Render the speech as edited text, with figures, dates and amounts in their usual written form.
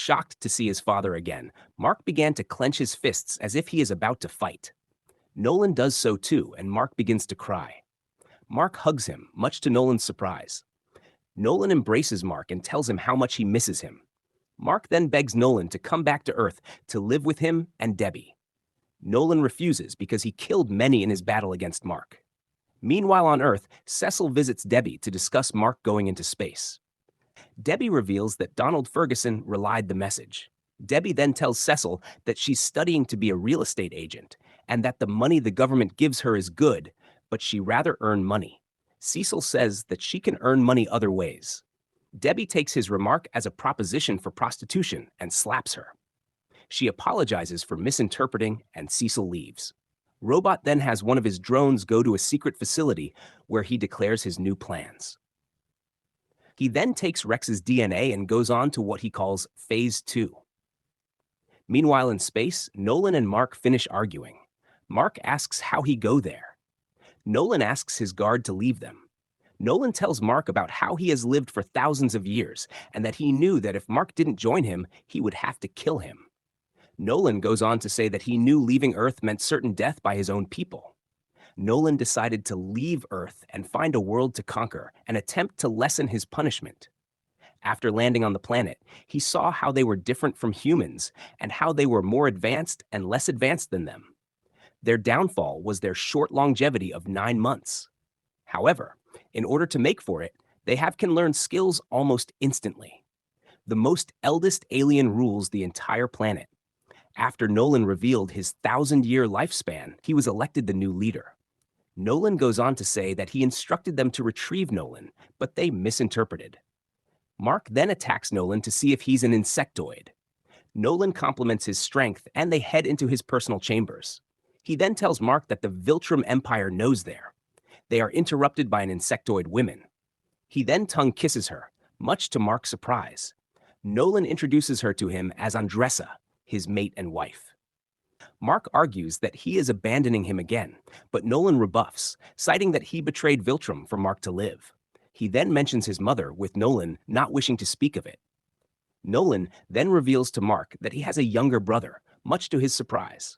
shocked to see his father again, Mark began to clench his fists as if he is about to fight. Nolan does so too, and Mark begins to cry. Mark hugs him, much to Nolan's surprise. Nolan embraces Mark and tells him how much he misses him. Mark then begs Nolan to come back to Earth to live with him and Debbie. Nolan refuses because he killed many in his battle against Mark. Meanwhile on Earth, Cecil visits Debbie to discuss Mark going into space. Debbie reveals that Donald Ferguson relied the message. Debbie then tells Cecil that she's studying to be a real estate agent and that the money the government gives her is good, but she rather earn money. Cecil says that she can earn money other ways. Debbie takes his remark as a proposition for prostitution and slaps her. She apologizes for misinterpreting and Cecil leaves. Robot then has one of his drones go to a secret facility where he declares his new plans. He then takes Rex's DNA and goes on to what he calls Phase 2. Meanwhile in space, Nolan and Mark finish arguing. Mark asks how he go there. Nolan asks his guard to leave them. Nolan tells Mark about how he has lived for thousands of years and that he knew that if Mark didn't join him, he would have to kill him. Nolan goes on to say that he knew leaving Earth meant certain death by his own people. Nolan decided to leave Earth and find a world to conquer and attempt to lessen his punishment. After landing on the planet, he saw how they were different from humans and how they were more advanced and less advanced than them. Their downfall was their short longevity of 9 months. However, in order to make for it, they can learn skills almost instantly. The most eldest alien rules the entire planet. After Nolan revealed his 1,000-year lifespan, he was elected the new leader. Nolan goes on to say that he instructed them to retrieve Nolan, but they misinterpreted. Mark then attacks Nolan to see if he's an insectoid. Nolan compliments his strength and they head into his personal chambers. He then tells Mark that the Viltrum Empire knows there. They are interrupted by an insectoid woman. He then tongue kisses her, much to Mark's surprise. Nolan introduces her to him as Andressa, his mate and wife. Mark argues that he is abandoning him again, but Nolan rebuffs, citing that he betrayed Viltrum for Mark to live. He then mentions his mother, with Nolan not wishing to speak of it. Nolan then reveals to Mark that he has a younger brother, much to his surprise.